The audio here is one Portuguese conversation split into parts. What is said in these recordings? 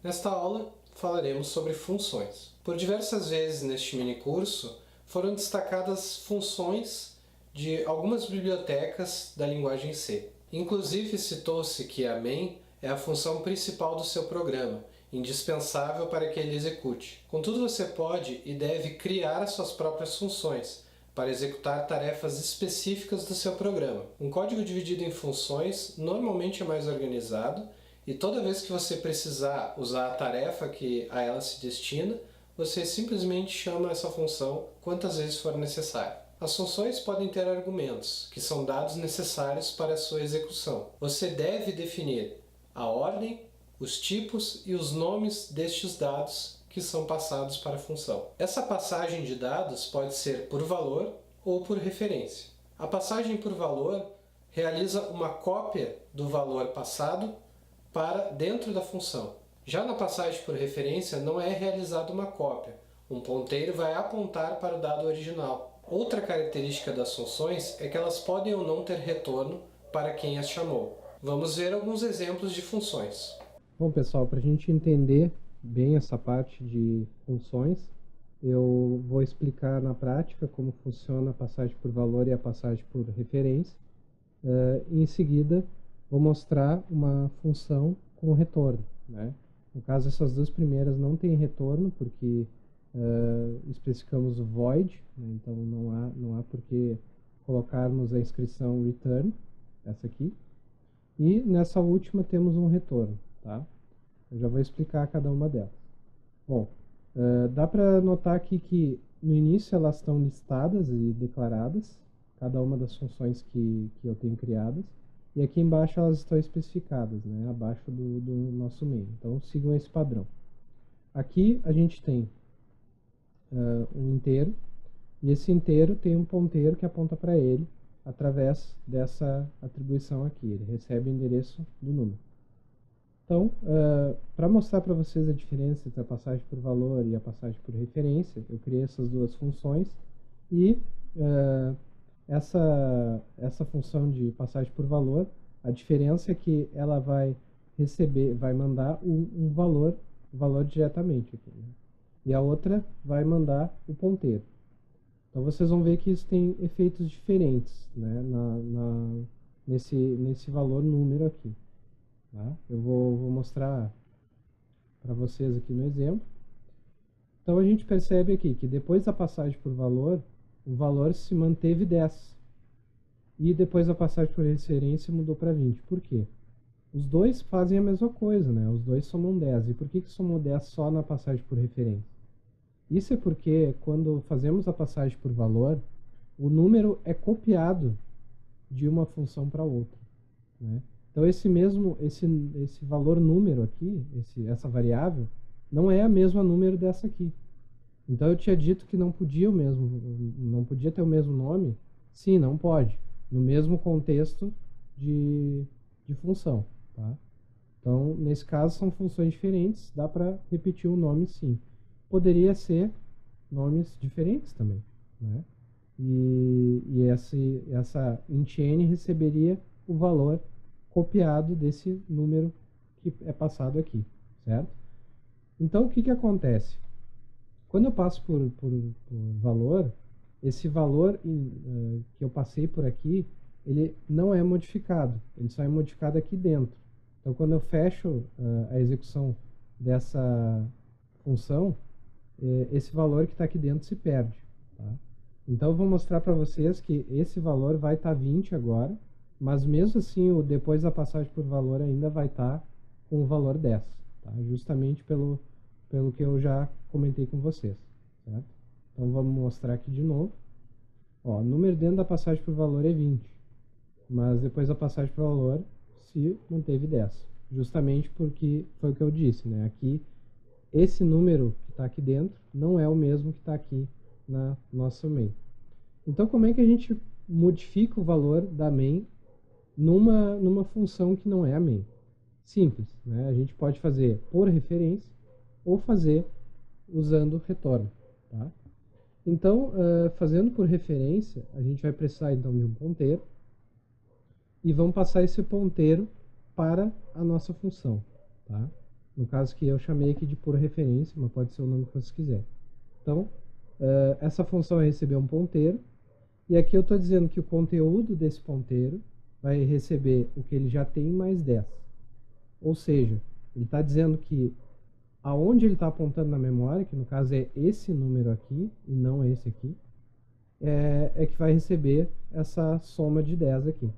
Nesta aula, falaremos sobre funções. Por diversas vezes neste minicurso, foram destacadas funções de algumas bibliotecas da linguagem C. Inclusive, citou-se que a main é a função principal do seu programa, indispensável para que ele execute. Contudo, você pode e deve criar as suas próprias funções, para executar tarefas específicas do seu programa. Um código dividido em funções normalmente é mais organizado, e toda vez que você precisar usar a tarefa que a ela se destina, você simplesmente chama essa função quantas vezes for necessário. As funções podem ter argumentos, que são dados necessários para a sua execução. Você deve definir a ordem, os tipos e os nomes destes dados que são passados para a função. Essa passagem de dados pode ser por valor ou por referência. A passagem por valor realiza uma cópia do valor passado para dentro da função. Já na passagem por referência não é realizada uma cópia. Um ponteiro vai apontar para o dado original. Outra característica das funções é que elas podem ou não ter retorno para quem as chamou. Vamos ver alguns exemplos de funções. Bom, pessoal, para a gente entender bem essa parte de funções, eu vou explicar na prática como funciona a passagem por valor e a passagem por referência. Em seguida, vou mostrar uma função com retorno, né? No caso, essas duas primeiras não têm retorno, porque especificamos o void, né? Então não há por que colocarmos a inscrição return, essa aqui. E nessa última temos um retorno, tá? Eu já vou explicar cada uma delas. Bom, dá para notar aqui que no início elas estão listadas e declaradas, cada uma das funções que eu tenho criadas. E aqui embaixo elas estão especificadas, né, abaixo do nosso main. Então sigam esse padrão. Aqui a gente tem um inteiro, e esse inteiro tem um ponteiro que aponta para ele através dessa atribuição aqui. Ele recebe o endereço do número. Então, para mostrar para vocês a diferença entre a passagem por valor e a passagem por referência, eu criei essas duas funções e essa função de passagem por valor, a diferença é que ela vai mandar um valor diretamente aqui, né? E a outra vai mandar o ponteiro. Então vocês vão ver que isso tem efeitos diferentes, né, nesse valor número aqui. Tá? Eu vou mostrar para vocês aqui no exemplo. Então a gente percebe aqui que depois da passagem por valor, o valor se manteve 10. E depois da passagem por referência mudou para 20. Por quê? Os dois fazem a mesma coisa, né? Os dois somam 10. E por que somam 10 só na passagem por referência? Isso é porque quando fazemos a passagem por valor, o número é copiado de uma função para outra, né? Então esse valor número aqui, essa variável, não é a mesma número dessa aqui. Então eu tinha dito que não podia ter o mesmo nome. Sim, não pode. No mesmo contexto de função, tá? Então, nesse caso, são funções diferentes, dá para repetir o nome sim. Poderia ser nomes diferentes também, né? E essa int n receberia o valor copiado desse número que é passado aqui, certo? Então, o que acontece? Quando eu passo por valor, esse valor que eu passei por aqui, ele não é modificado, ele só é modificado aqui dentro. Então, quando eu fecho a execução dessa função, esse valor que está aqui dentro se perde, tá? Então, eu vou mostrar para vocês que esse valor vai estar 20 agora, mas mesmo assim, depois da passagem por valor ainda vai estar com o valor 10, tá? Justamente pelo que eu já comentei com vocês, certo? Então, vamos mostrar aqui de novo. Ó, o número dentro da passagem por valor é 20, mas depois da passagem por valor se manteve 10. Justamente porque foi o que eu disse, né? Aqui, esse número que está aqui dentro não é o mesmo que está aqui na nossa main. Então, como é que a gente modifica o valor da main numa função que não é a main? Simples, né? A gente pode fazer por referência ou fazer usando retorno, tá? Então, fazendo por referência, a gente vai precisar então de um ponteiro e vamos passar esse ponteiro para a nossa função, tá? No caso que eu chamei aqui de por referência, mas pode ser o nome que você quiser. Então, essa função vai receber um ponteiro, e aqui eu estou dizendo que o conteúdo desse ponteiro vai receber o que ele já tem mais 10. Ou seja, ele está dizendo que aonde ele está apontando na memória, que no caso é esse número aqui, e não esse aqui, é que vai receber essa soma de 10 aqui.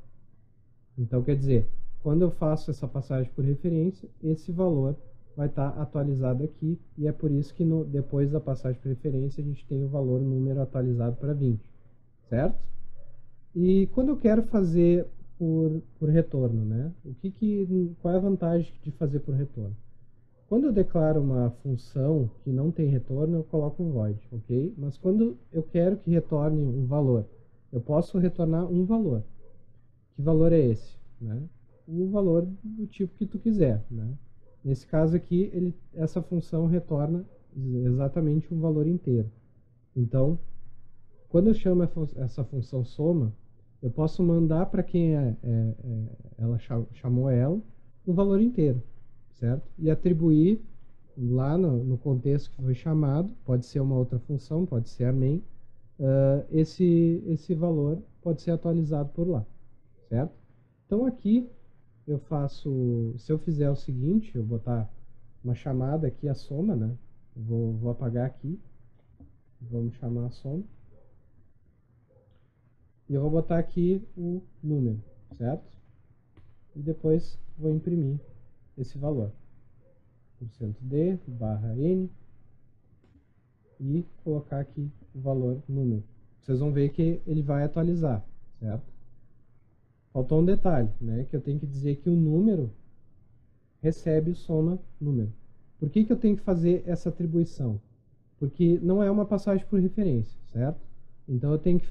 Então, quer dizer, quando eu faço essa passagem por referência, esse valor vai estar atualizado aqui, e é por isso que depois da passagem por referência a gente tem o valor número atualizado para 20, certo? E quando eu quero fazer por retorno, né? Qual é a vantagem de fazer por retorno? Quando eu declaro uma função que não tem retorno, eu coloco um void, ok? Mas quando eu quero que retorne um valor, eu posso retornar um valor. Que valor é esse? Né? O valor do tipo que tu quiser, né? Nesse caso aqui, essa função retorna exatamente um valor inteiro. Então, quando eu chamo essa função soma, eu posso mandar para quem ela chamou ela um valor inteiro, certo? E atribuir lá no contexto que foi chamado, pode ser uma outra função, pode ser a main, esse valor pode ser atualizado por lá, certo? Então aqui eu faço, se eu fizer o seguinte, eu botar uma chamada aqui, a soma, né? Vou apagar aqui, vamos chamar a soma. E eu vou botar aqui o número, certo? E depois vou imprimir esse valor. %d barra n e colocar aqui o valor número. Vocês vão ver que ele vai atualizar, certo? Faltou um detalhe, né? Que eu tenho que dizer que o número recebe o soma número. Por que eu tenho que fazer essa atribuição? Porque não é uma passagem por referência, certo? Então eu tenho que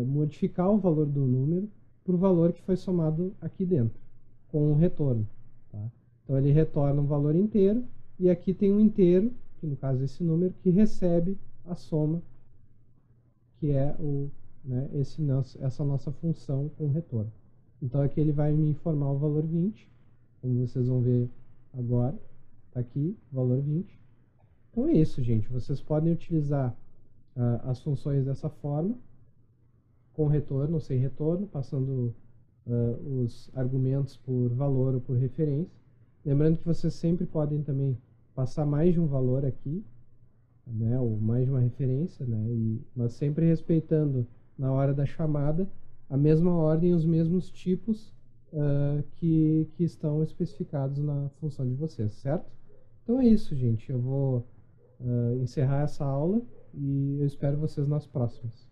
modificar o valor do número para o valor que foi somado aqui dentro, com um retorno. Tá? Então ele retorna um valor inteiro, e aqui tem um inteiro, que no caso é esse número, que recebe a soma, que é essa nossa função com retorno. Então aqui ele vai me informar o valor 20, como vocês vão ver agora, está aqui, valor 20. Então é isso, gente. Vocês podem utilizar as funções dessa forma, com retorno ou sem retorno, passando os argumentos por valor ou por referência. Lembrando que vocês sempre podem também passar mais de um valor aqui, né, ou mais de uma referência, né, mas sempre respeitando, na hora da chamada, a mesma ordem e os mesmos tipos que estão especificados na função de vocês, certo? Então é isso, gente. Eu vou encerrar essa aula e eu espero vocês nas próximas.